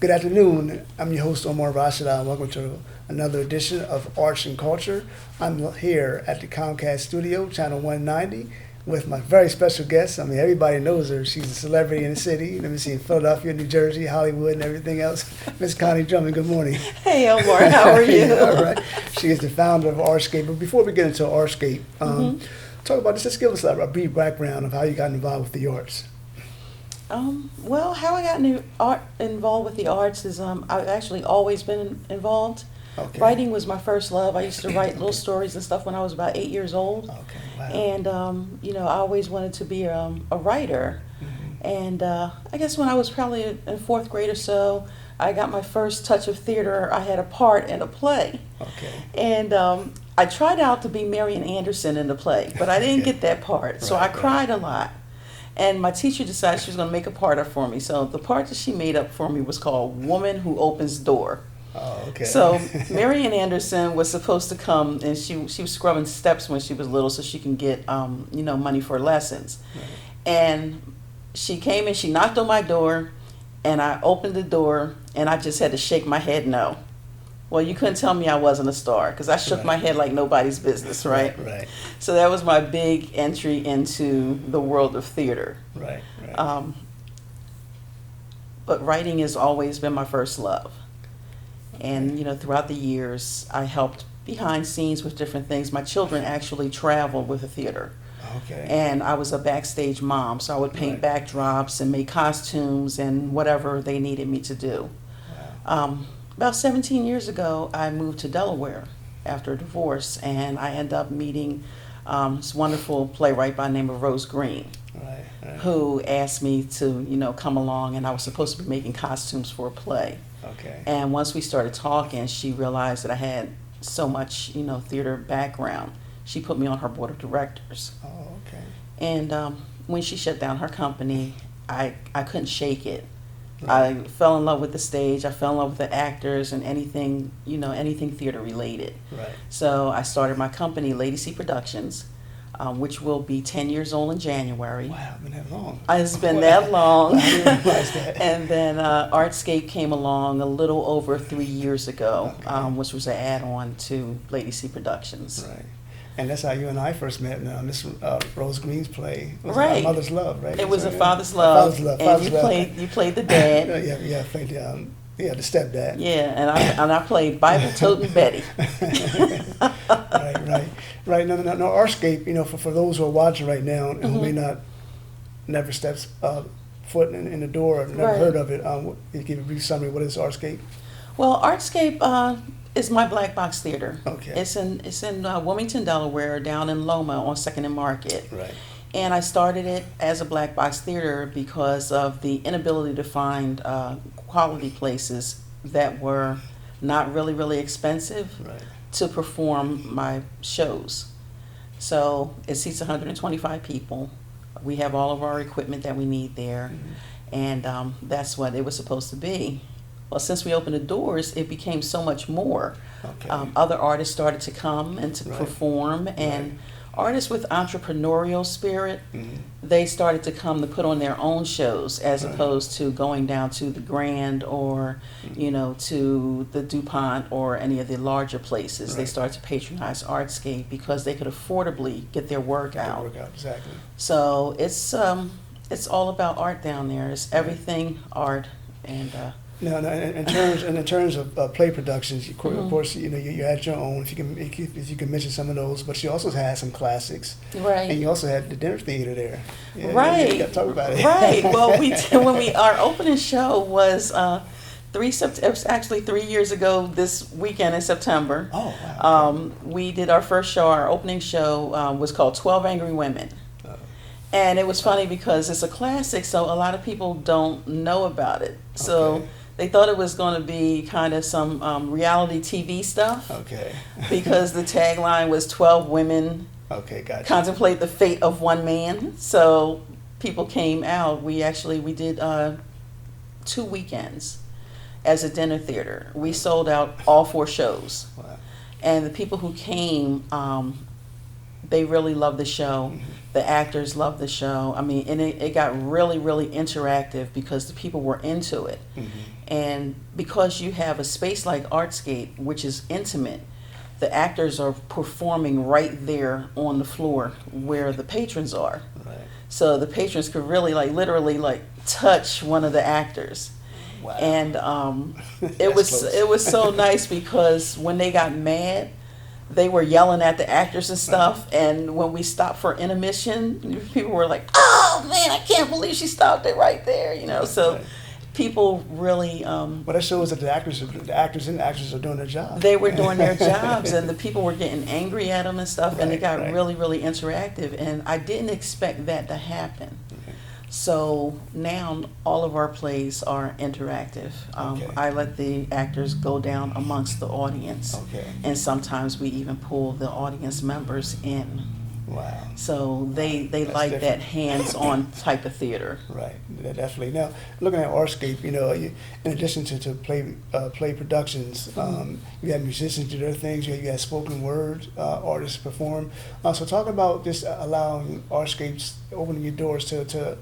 Good afternoon. I'm your host, Omar Rashida, and welcome to another edition of Arts and Culture. I'm here at the Comcast studio, channel 190, with my very special guest. I mean, everybody knows her. She's a celebrity in the city. Let me see, in Philadelphia, New Jersey, Hollywood, and everything else. Miss Connie Drummond, good morning. Hey, Omar, how are you? Yeah, all right. She is the founder of Artscape. But before we get into Artscape, talk about this. Just give us a brief background of how you got involved with the arts. Well, how I got involved with the arts is I've actually always been involved. Okay. Writing was my first love. I used to write little stories and stuff when I was about 8 years old. Okay, wow. And, I always wanted to be a writer. And I guess when I was probably in fourth grade or so, I got my first touch of theater. I had a part in a play. Okay. And I tried out to be Marian Anderson in the play, but I didn't get that part. So I cried a lot. And my teacher decided she was going to make a part up for me. So the part that she made up for me was called Woman Who Opens Door. Oh, okay. So Marian Anderson was supposed to come, and she was scrubbing steps when she was little so she can get, money for lessons. Right. And she came and she knocked on my door, and I opened the door, and I just had to shake my head no. Well, you couldn't tell me I wasn't a star because I shook my head like nobody's business, right? Right. So that was my big entry into the world of theater. Right. But writing has always been my first love. And, throughout the years, I helped behind scenes with different things. My children actually traveled with the theater. Okay. And I was a backstage mom, so I would paint backdrops and make costumes and whatever they needed me to do. Wow. About 17 years ago, I moved to Delaware after a divorce, and I ended up meeting this wonderful playwright by the name of Rose Green, who asked me to, come along, and I was supposed to be making costumes for a play. Okay. And once we started talking, she realized that I had so much, theater background. She put me on her board of directors. Oh, okay. And when she shut down her company, I couldn't shake it. Right. I fell in love with the stage. I fell in love with the actors and anything theater related. Right. So I started my company, Lady C Productions, which will be 10 years old in January. Wow, been that long. It's been that long. I didn't realize that. And then Artscape came along a little over 3 years ago, which was an add-on to Lady C Productions. Right. And that's how you and I first met. Now, this Rose Green's play was Right. A Mother's Love, right? It was A Father's Love. Father's Love. And you played the dad. Yeah, I played the stepdad. Yeah, and I played Bible-toting Betty. Right. No. Artscape, for those who are watching right now and who may not never stepped foot in the door or never heard of it, you give a brief summary. What is Artscape? Well, Artscape is my black box theater. Okay. It's in Wilmington, Delaware, down in Loma on 2nd and Market. Right. And I started it as a black box theater because of the inability to find quality places that were not really, really expensive to perform my shows. So it seats 125 people. We have all of our equipment that we need there. And that's what it was supposed to be. Well, since we opened the doors, it became so much more. Okay. Other artists started to come and to perform, and artists with entrepreneurial spirit, they started to come to put on their own shows as opposed to going down to the Grand or, to the DuPont or any of the larger places. They started to patronize Artscape because they could affordably get their work out. Exactly. So it's all about art down there. It's everything art and. No. In terms of play productions, of course, you had your own. If you can mention some of those, but you also had some classics, right? And you also had the dinner theater there, right? You got to talk about it, right? Well, our opening show was it was actually 3 years ago this weekend in September. Oh, wow. We did our first show. Our opening show was called 12 Angry Women. And it was funny because it's a classic, so a lot of people don't know about it. So they thought it was going to be kind of some reality TV stuff. Okay. Because the tagline was 12 women gotcha. Contemplate the fate of one man. So people came out. We did 2 weekends as a dinner theater. We sold out all 4 shows. Wow. And the people who came, they really loved the show. The actors loved the show. I mean, and it got really, really interactive because the people were into it. And because you have a space like Artscape, which is intimate, the actors are performing right there on the floor where the patrons are. Right. So the patrons could really, like, literally, like, touch one of the actors. Wow. And Close. it was so nice because when they got mad, they were yelling at the actors and stuff. And when we stopped for intermission, people were like, "Oh man, I can't believe she stopped it right there," you know. So Right. people really But that shows that the actors and actresses are doing their job. they were doing their jobs, and the people were getting angry at them and stuff, and it got Right. really, really interactive. And I didn't expect that to happen. So now all of our plays are interactive. Okay. I let the actors go down amongst the audience, Okay. and sometimes we even pull the audience members in. Wow. So they That's like that different. hands-on type of theater. Right, definitely. Now, looking at Artscape, in addition to play productions, you have musicians do their things. You have spoken word artists perform. So talk about just allowing Artscapes, opening your doors to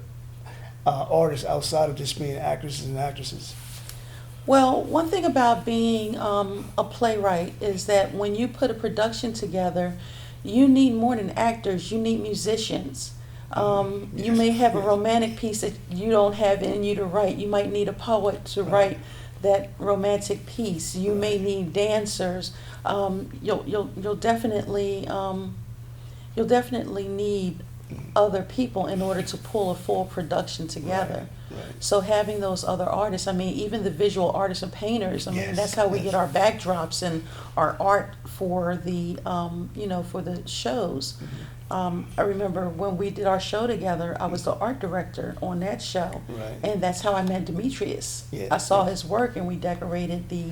artists outside of just being actresses and actresses. Well, one thing about being a playwright is that when you put a production together, you need more than actors, you need musicians. You may have a romantic piece that you don't have in you to write. You might need a poet to write that romantic piece. You may need dancers. You'll definitely need other people in order to pull a full production together. Right. So having those other artists, I mean, even the visual artists and painters, I mean, Yes, that's how we yes. get our backdrops and our art for the, for the shows. I remember when we did our show together, I was the art director on that show. Right. And that's how I met Demetrius. Yeah, I saw yeah. his work and we decorated the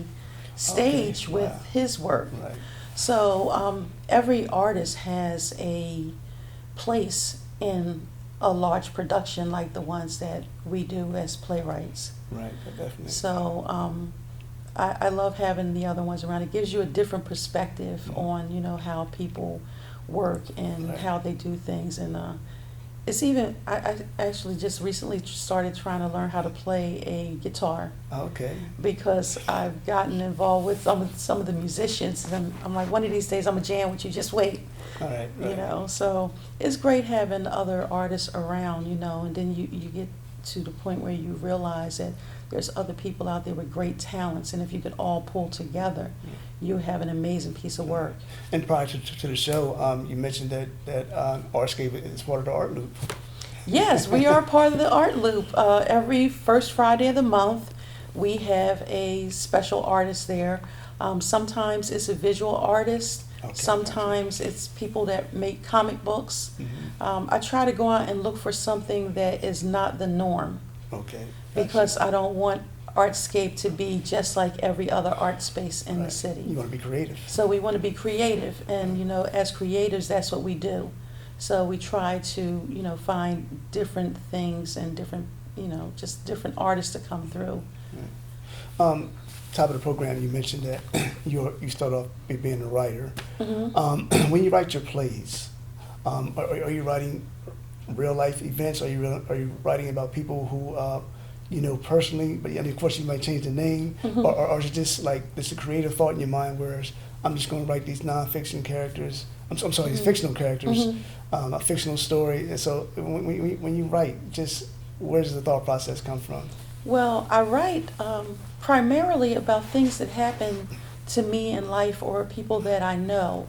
stage Okay, with wow. his work. Right. So every artist has a place in a large production like the ones that we do as playwrights. Right. Definitely. So I love having the other ones around. It gives you a different perspective on, how people work and Right. how they do things. And it's even, I actually just recently started trying to learn how to play a guitar Okay. because I've gotten involved with some of the musicians. And I'm like, one of these days I'm going to jam with you, just wait. All right. Right. So it's great having other artists around, and then you get to the point where you realize that there's other people out there with great talents, and if you could all pull together, you have an amazing piece of work. And prior to the show, you mentioned that Artscape is part of the Art Loop. Yes, we are part of the Art Loop. Every first Friday of the month, we have a special artist there. Sometimes it's a visual artist. Okay. Sometimes it's people that make comic books. I try to go out and look for something that is not the norm Okay. because I don't want Artscape to be just like every other art space in the Right. city. You want to be creative. So we want to be creative, and as creators, that's what we do. So we try to find different things and different just different artists to come through. Top of the program, you mentioned that you start off being a writer. Mm-hmm. When you write your plays, are you writing real life events? Are you writing about people who personally? But of course, you might change the name, Mm-hmm. or is it just like this a creative thought in your mind? Whereas I'm just going to write these nonfiction characters. I'm sorry, Mm-hmm. these fictional characters, a fictional story. And so when you write, just where does the thought process come from? Well, I write primarily about things that happen to me in life or people that I know.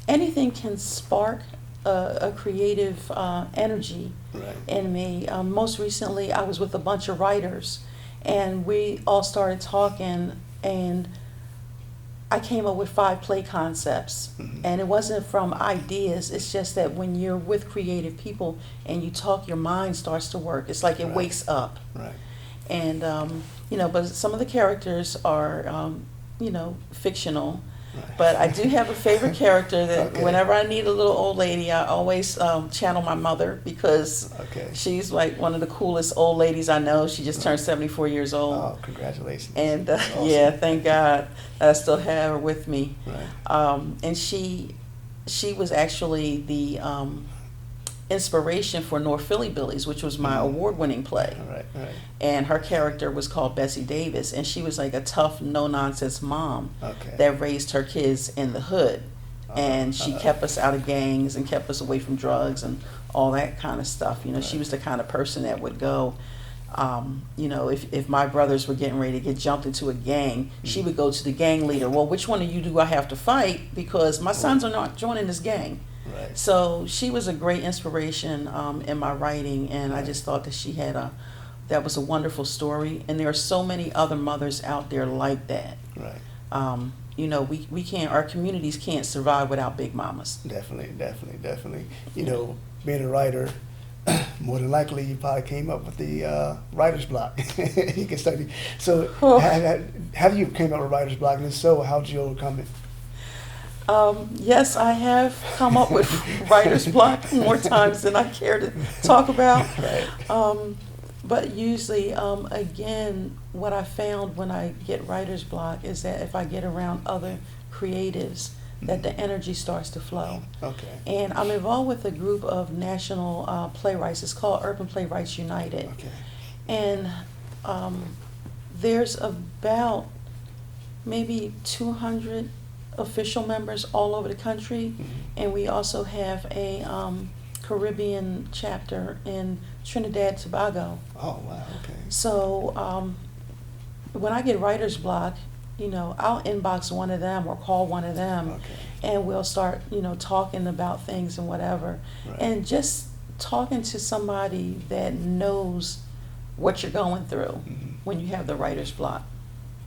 Anything can spark a creative energy Right. in me. Most recently, I was with a bunch of writers, and we all started talking, and I came up with 5 play concepts. And it wasn't from ideas, it's just that when you're with creative people and you talk, your mind starts to work. It's like it Right. wakes up. Right. And, but some of the characters are, fictional. Right. But I do have a favorite character that Okay. whenever I need a little old lady, I always channel my mother because Okay. she's like one of the coolest old ladies I know. She just turned 74 years old. Oh, congratulations. And That's awesome. yeah, thank God I still have her with me. Right. And she she was actually the inspiration for North Philly Billies, which was my award-winning play. Right. And her character was called Bessie Davis, and she was like a tough, no-nonsense mom Okay. that raised her kids in the hood. And she kept us out of gangs and kept us away from drugs and all that kind of stuff. You know, she was the kind of person that would go, you know, if my brothers were getting ready to get jumped into a gang, she would go to the gang leader. Well, which one of you do I have to fight? Because my sons are not joining this gang. Right. So she was a great inspiration in my writing, and I just thought that that was a wonderful story. And there are so many other mothers out there like that. Right. You know, we can't, our communities can't survive without big mamas. Definitely. You know, being a writer, more than likely you probably came up with the writer's block. You can study. So have you came up with writer's block, and if so, how did you overcome it? Yes, I have come up with writer's block more times than I care to talk about. Right. But usually, again, what I found when I get writer's block is that if I get around other creatives, that the energy starts to flow. Okay. And I'm involved with a group of national playwrights. It's called Urban Playwrights United. Okay. And there's about maybe 200 official members all over the country. And we also have a Caribbean chapter in Trinidad, Tobago. Oh, wow, okay. So when I get writer's block, you know, I'll inbox one of them or call one of them, Okay. and we'll start, you know, talking about things and whatever. Right. And just talking to somebody that knows what you're going through when you have the writer's block.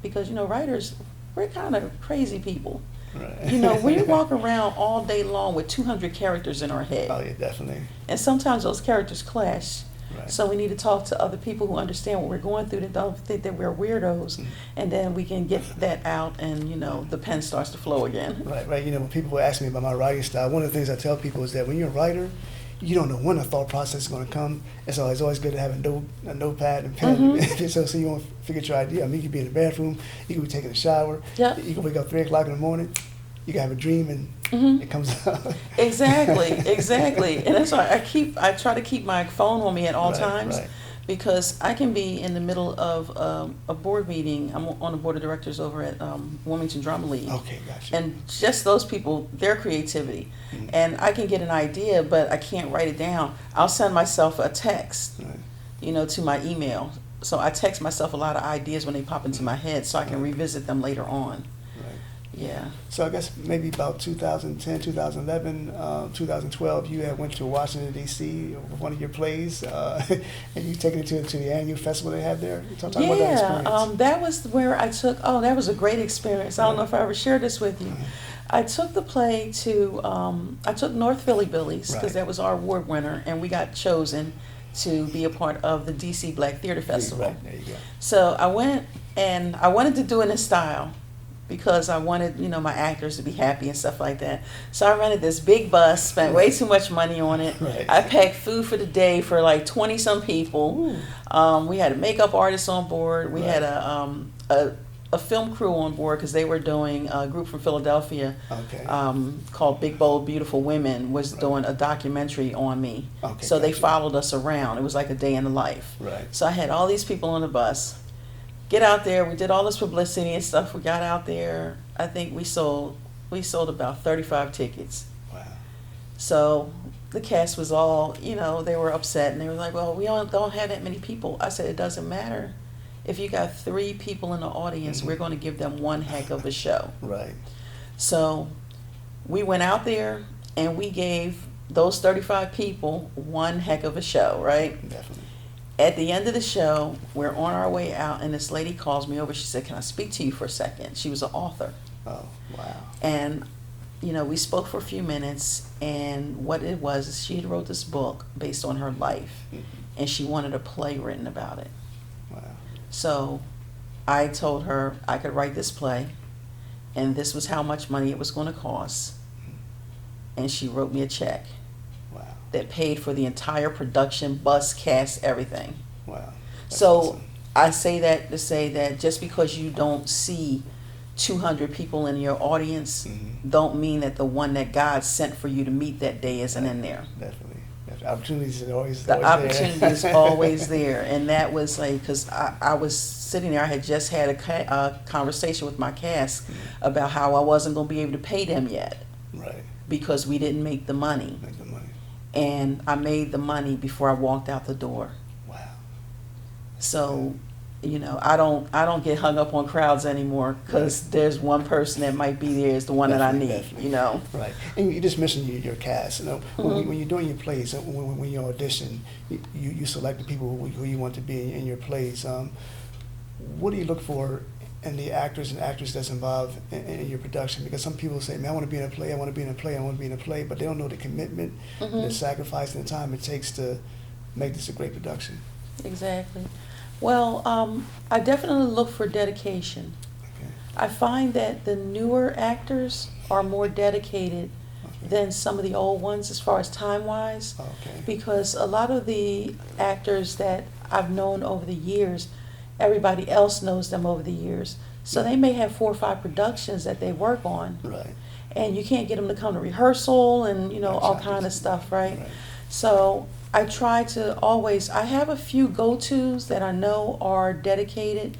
Because, you know, writers, we're kind of crazy people. Right. You know, we walk around all day long with 200 characters in our head. Oh, yeah, definitely. And sometimes those characters clash. Right. So we need to talk to other people who understand what we're going through, that don't think that we're weirdos, and then we can get that out, and you know, the pen starts to flow again. Right. You know, when people ask me about my writing style, one of the things I tell people is that when you're a writer, you don't know when the thought process is going to come. And so it's always good to have a notepad and pen. so you won't forget your idea. I mean, you could be in the bathroom, you could be taking a shower, you can wake up 3 o'clock in the morning, you can have a dream, and it comes out. Exactly. And that's why I try to keep my phone on me at all times, Right. because I can be in the middle of a board meeting. I'm on the board of directors over at Wilmington Drama League. Okay, gotcha. And just those people, their creativity. And I can get an idea, but I can't write it down. I'll send myself a text, Right. you know, to my email. So I text myself a lot of ideas when they pop into my head, so I can revisit them later on. Right. Yeah. So I guess maybe about 2010, 2011, 2012, you had went to Washington, D.C. with one of your plays, and you taken it to the annual festival they had there. Talk about that experience. That was where I took, that was a great experience. I don't know if I ever shared this with you. I took the play to, I took North Philly Billies, because Right. that was our award winner, and we got chosen to be a part of the DC Black Theater Festival. Right, there you go. So I went, and I wanted to do it in style, because I wanted, you know, my actors to be happy and stuff like that. So I rented this big bus, spent way too much money on it. Right. I packed food for the day for like 20-some people. We had a makeup artist on board. We had a film crew on board, because they were doing, a group from Philadelphia Okay. called Big Bold Beautiful Women was doing a documentary on me. Okay, So they gotcha. followed us around. It was like a day in the life. Right. So I had all these people on the bus. Get out there. We did all this publicity and stuff. We got out there. I think we sold about 35 tickets. Wow. So the cast was all, you know, they were upset, and they were like, well, we don't have that many people. I said, it doesn't matter. If you got 3 people in the audience, we're going to give them one heck of a show. Right. So we went out there, and we gave those 35 people one heck of a show, right? Definitely. At the end of the show, we're on our way out, and this lady calls me over. She said, can I speak to you for a second? She was an author. Oh, wow. And, you know, we spoke for a few minutes, and what it was is she had wrote this book based on her life, and she wanted a play written about it. Wow. So I told her I could write this play, and this was how much money it was going to cost. And she wrote me a check Wow. that paid for the entire production, bus, cast, everything. Wow. That's So awesome. I say that to say that just because you don't see 200 people in your audience don't mean that the one that God sent for you to meet that day isn't in there. Definitely. Opportunities are always The always opportunity there. is always there. And that was like, because I was sitting there, I had just had a conversation with my cast about how I wasn't going to be able to pay them yet. Right. Because we didn't make the money. Make the money. And I made the money before I walked out the door. Wow. So, you know, I don't get hung up on crowds anymore, because there's one person that might be there is the one that I need. Definitely. You know. Right. And you just mentioned your cast. You know, when you're doing your plays, when you audition, you select the people who you want to be in your plays. What do you look for in the actors and actresses that's involved in your production? Because some people say, man, I want to be in a play, I want to be in a play, I want to be in a play, but they don't know the commitment, the sacrifice, and the time it takes to make this a great production. Exactly. Well, I definitely look for dedication. Okay. I find that the newer actors are more dedicated than some of the old ones as far as time-wise, because a lot of the actors that I've known over the years, everybody else knows them over the years. So they may have 4 or 5 productions that they work on. Right. And you can't get them to come to rehearsal and, you know, all kind of stuff, right? So I try to always, I have a few go-tos that I know are dedicated,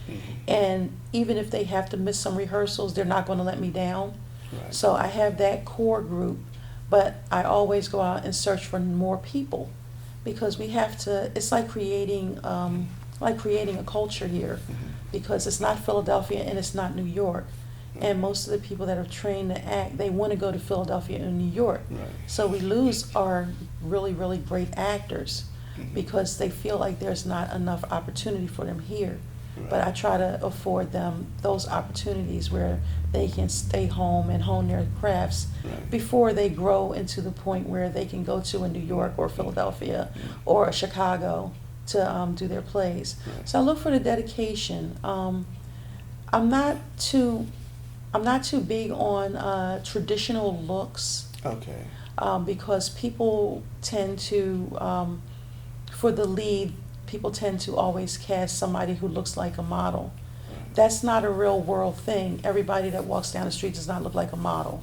and even if they have to miss some rehearsals, they're not going to let me down. Right. So I have that core group, but I always go out and search for more people, because we have to, it's like creating a culture here, because it's not Philadelphia and it's not New York. And most of the people that are trained to act, they want to go to Philadelphia and New York. Right. So we lose our really, really great actors because they feel like there's not enough opportunity for them here. Right. But I try to afford them those opportunities where they can stay home and hone their crafts before they grow into the point where they can go to a New York or Philadelphia or a Chicago to do their plays. So I look for the dedication. I'm not too big on traditional looks. Okay. Because people tend to, for the lead, people tend to always cast somebody who looks like a model. That's not a real world thing. Everybody that walks down the street does not look like a model.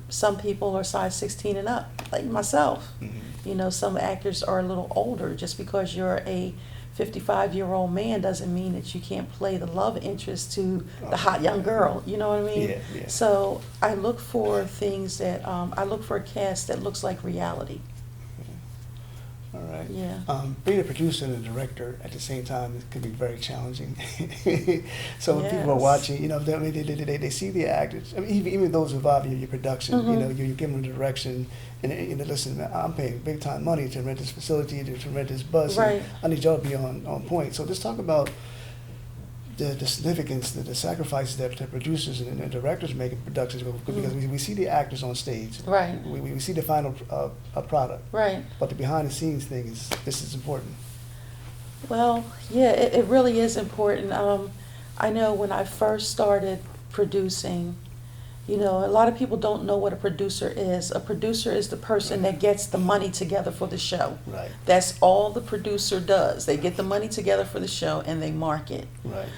Some people are size 16 and up, like myself. You know, some actors are a little older. Just because you're a 55-year-old man doesn't mean that you can't play the love interest to the hot young girl. You know what I mean? Yeah. So I look for things that, I look for a cast that looks like reality. All right. Yeah. Being a producer and a director at the same time can be very challenging. So when people are watching, you know, they see the actors. I mean, even those involved in your production, you know, you give them the direction, and you know, listen, man, I'm paying big time money to rent this facility, to rent this bus. Right. And I need y'all to be on point. So just talk about the significance, the sacrifices that the producers and the directors make in productions, because we see the actors on stage. Right. We see the final product. Right. But the behind the scenes thing is important. Well, yeah, it really is important. I know when I first started producing, you know, a lot of people don't know what a producer is. A producer is the person that gets the money together for the show. Right. That's all the producer does. They get the money together for the show and they market. Right.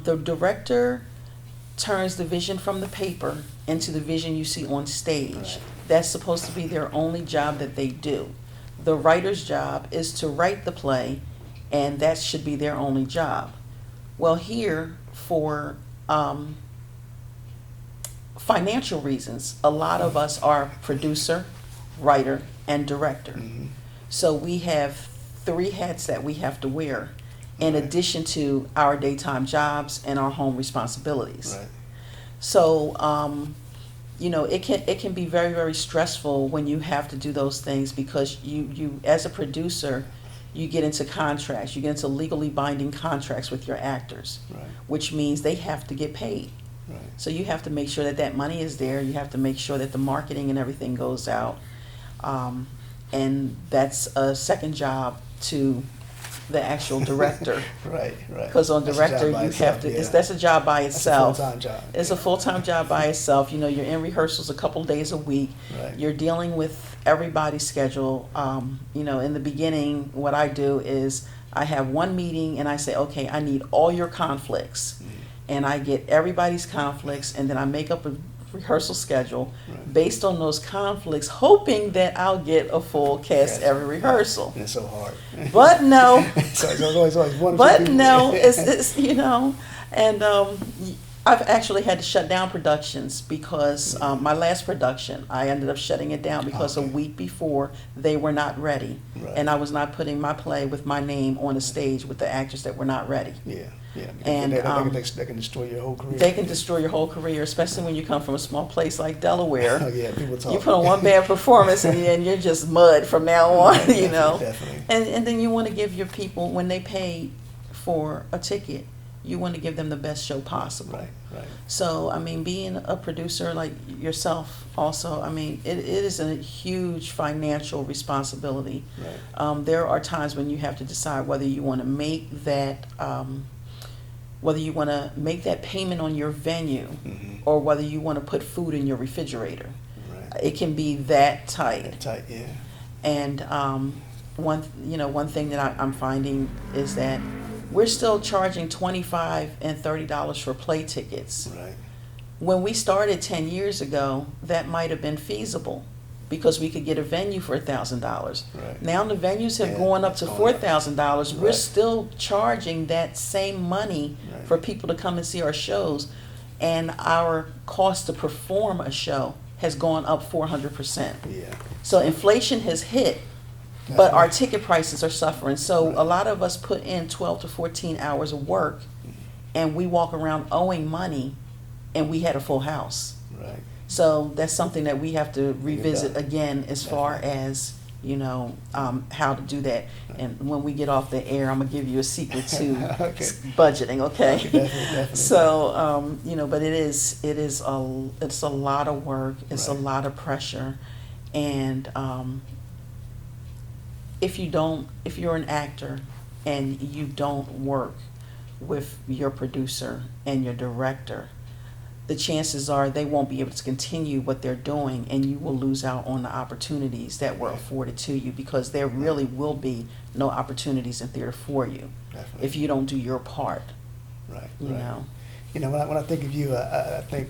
The director turns the vision from the paper into the vision you see on stage. Right. That's supposed to be their only job that they do. The writer's job is to write the play, and that should be their only job. Well, here, for financial reasons, a lot of us are producer, writer, and director. So we have 3 hats that we have to wear in addition to our daytime jobs and our home responsibilities. Right. So, you know, it can be very, very stressful when you have to do those things, because you as a producer, you get into contracts, you get into legally binding contracts with your actors, which means they have to get paid. Right. So you have to make sure that that money is there. You have to make sure that the marketing and everything goes out. And that's a second job to the actual director. Right. Because on That's director, a job by you itself, have to, yeah. that's a job by itself. That's a full-time job. It's a full-time job by itself. You know, you're in rehearsals a couple days a week. Right. You're dealing with everybody's schedule. You know, in the beginning, what I do is I have one meeting and I say, okay, I need all your conflicts. and I get everybody's conflicts, and then I make up a rehearsal schedule Right. based on those conflicts, hoping that I'll get a full cast Yes. every rehearsal. And it's so hard. But no, So it's always one or two but people. no, it's and I've actually had to shut down productions because my last production, I ended up shutting it down because Okay. a week before they were not ready, Right. and I was not putting my play with my name on the stage with the actors that were not ready. Yeah, yeah. And, they can destroy your whole career. They can destroy your whole career, especially when you come from a small place like Delaware. Oh, yeah, people talk. You put on one bad performance and you're just mud from now on, you know. Definitely. And then you want to give your people, when they pay for a ticket, you want to give them the best show possible. Right, right. So, I mean, being a producer like yourself also, I mean, it is a huge financial responsibility. Right. There are times when you have to decide whether you want to make that payment on your venue, Mhm. or whether you want to put food in your refrigerator. Right. It can be that tight. Tight, yeah. And one thing that I'm finding is that we're still charging $25 and $30 for play tickets. Right. When we started 10 years ago, that might have been feasible because we could get a venue for $1,000. Right. Now the venues have Yeah, gone up it's to going up. $4,000. We're Right. still charging that same money Right. for people to come and see our shows, and our cost to perform a show has gone up 400%. Yeah. So inflation has hit, That's but our right. ticket prices are suffering. So Right. a lot of us put in 12 to 14 hours of work, and we walk around owing money, and we had a full house. Right. So that's something that we have to revisit done. again as far Definitely. as, how to do that. And when we get off the air, I'm gonna give you a secret to Okay. budgeting, okay? Okay, definitely. So, but it's a lot of work, it's a Right. lot of pressure. And if you're an actor and you don't work with your producer and your director, the chances are they won't be able to continue what they're doing, and you will lose out on the opportunities that were afforded to you, because there really will be no opportunities in theater for you Definitely. if you don't do your part, Right. you right. know. When I think of you, I think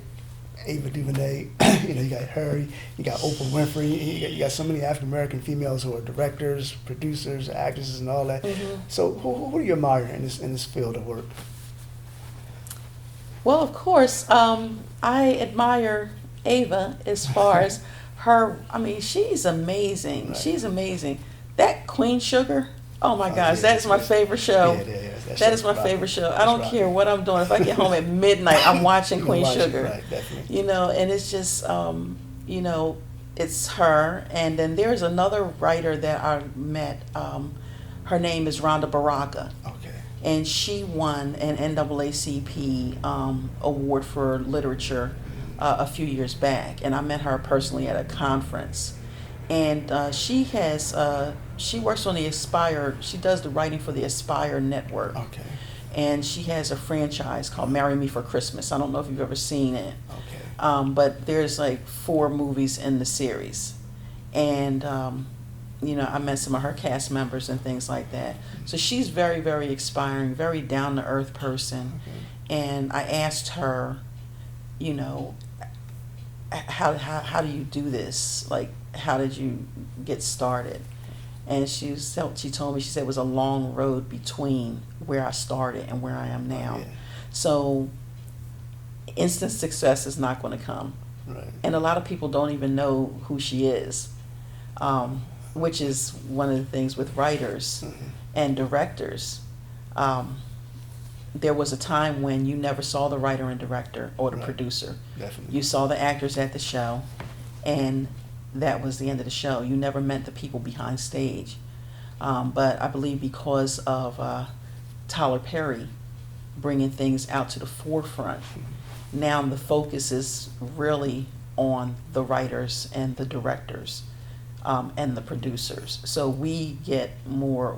Ava DuVernay. You got her. You got Oprah Winfrey. You got so many African American females who are directors, producers, actresses, and all that. Mhm. So, who do you admire in this field of work? Well, of course, I admire Ava as far as her. I mean, she's amazing. Right. She's amazing. That Queen Sugar. Oh my Oh, gosh, yeah, that's my yeah. favorite show. Yeah. That is my favorite show. I don't care what I'm doing. If I get home at midnight, I'm watching Queen Sugar. Right, definitely. And it's just, it's her. And then there's another writer that I met. Her name is Rhonda Baraka. Okay. And she won an NAACP award for literature a few years back. And I met her personally at a conference. And she works on the Aspire, she does the writing for the Aspire Network. Okay. And she has a franchise called Marry Me for Christmas. I don't know if you've ever seen it. Okay. But there's like 4 movies in the series. And, I met some of her cast members and things like that. So she's very, very inspiring, very down-to-earth person. Okay. And I asked her, how do you do this? Like, how did you get started? And she told me, she said it was a long road between where I started and where I am now. Yeah. So instant success is not going to come. Right. And a lot of people don't even know who she is, which is one of the things with writers Mhm. and directors. There was a time when you never saw the writer and director or the Right. producer. Definitely. You saw the actors at the show, and that was the end of the show. You never met the people behind stage. But I believe because of Tyler Perry bringing things out to the forefront, now the focus is really on the writers and the directors and the producers. So we get more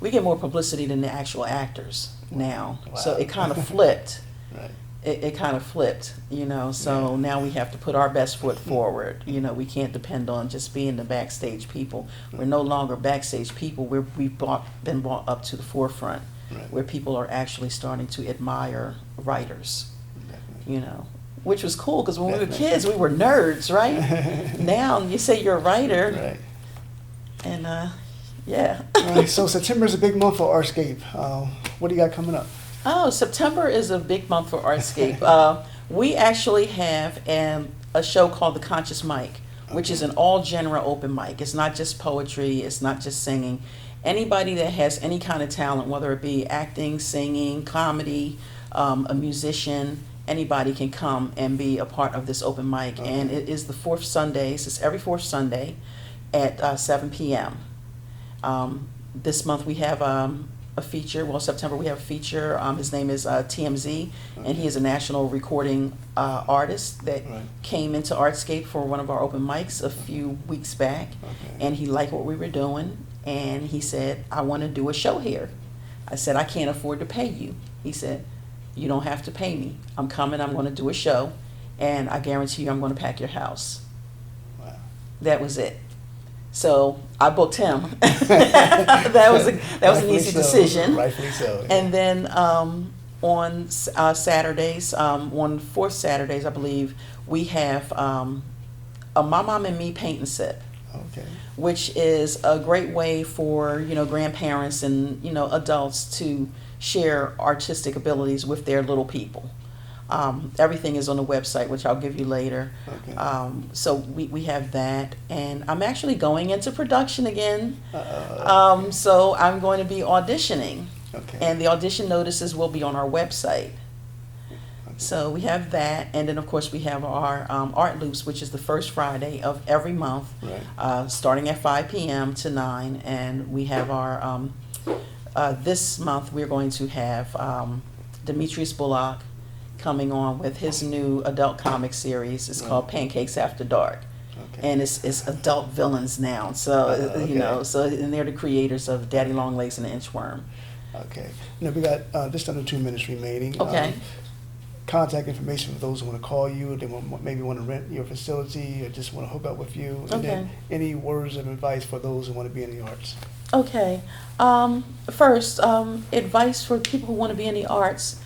publicity than the actual actors now. So Wow. it kind of flipped. Right. It kind of flipped, so Yeah. now we have to put our best foot forward. We can't depend on just being the backstage people. We're no longer backstage people. We've been brought up to the forefront. Right. where people are actually starting to admire writers, Definitely. you know, which was cool because when we were Definitely. kids, we were nerds, right? Now you say you're a writer, Right. and yeah. All right. So September is a big month for Artscape. What do you got coming up? Oh, September is a big month for Artscape. We actually have a show called The Conscious Mic, which is an all genre open mic. It's not just poetry, it's not just singing. Anybody that has any kind of talent, whether it be acting, singing, comedy, a musician, anybody can come and be a part of this open mic. Okay. And it is the fourth Sundays. It's every fourth Sunday at 7 p.m. This month we have a feature. Well, September we have a feature. His name is TMZ, and he is a national recording artist that Right. came into Artscape for one of our open mics a few weeks back, Okay. and he liked what we were doing, and he said, "I want to do a show here." I said, "I can't afford to pay you." He said, "You don't have to pay me. I'm coming. I'm going to do a show, and I guarantee you I'm going to pack your house." Wow. That was it. So I booked him. that was an Rightfully easy so. decision. Rightfully so. Yeah. And then on Saturdays, on fourth Saturdays, I believe, we have a My Mom and Me paint and sip, Okay. which is a great way for, grandparents and, adults to share artistic abilities with their little people. Everything is on the website, which I'll give you later. Okay. So we have that, and I'm actually going into production again. Okay. So I'm going to be auditioning, Okay. and the audition notices will be on our website. Okay. So we have that, and then of course we have our art loops, which is the first Friday of every month, Right. starting at 5 p.m. to 9, and we have our this month we're going to have Demetrius Bullock coming on with his new adult comic series. It's called Pancakes After Dark. Okay. And it's adult villains now. So, Okay. and they're the creators of Daddy Long Legs and the Inchworm. Okay. Now we got just under 2 minutes remaining. Okay. Contact information for those who want to call you, they maybe want to rent your facility or just want to hook up with you. And Okay. then any words of advice for those who want to be in the arts? Okay. First, advice for people who want to be in the arts.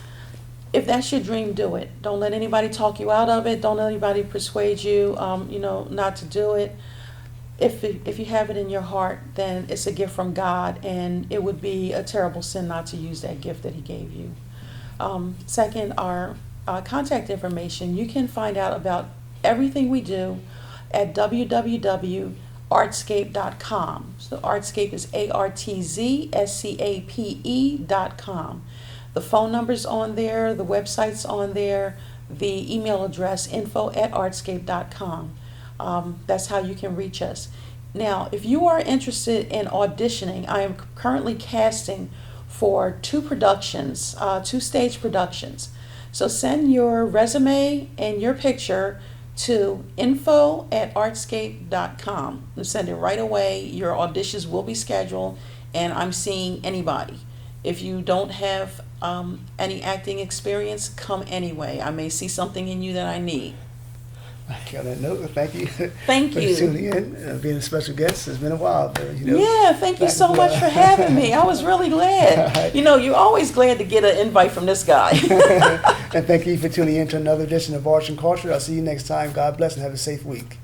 If that's your dream, do it. Don't let anybody talk you out of it. Don't let anybody persuade you, not to do it. If you have it in your heart, then it's a gift from God, and it would be a terrible sin not to use that gift that He gave you. Second, our contact information. You can find out about everything we do at www.artscape.com. So Artscape is ARTZSCAPE.com. The phone number's on there, the website's on there, the email address, info@artscape.com. That's how you can reach us. Now, if you are interested in auditioning, I am currently casting for 2 productions, 2 stage productions. So send your resume and your picture to info@artscape.com. Send it right away. Your auditions will be scheduled, and I'm seeing anybody. If you don't have any acting experience, come anyway. I may see something in you that I need. On that note, thank you. Thank for you. tuning in, being a special guest. It's been a while, but Yeah, thank you so much for having me. I was really glad. You're always glad to get an invite from this guy. And thank you for tuning in to another edition of Arts and Culture. I'll see you next time. God bless and have a safe week.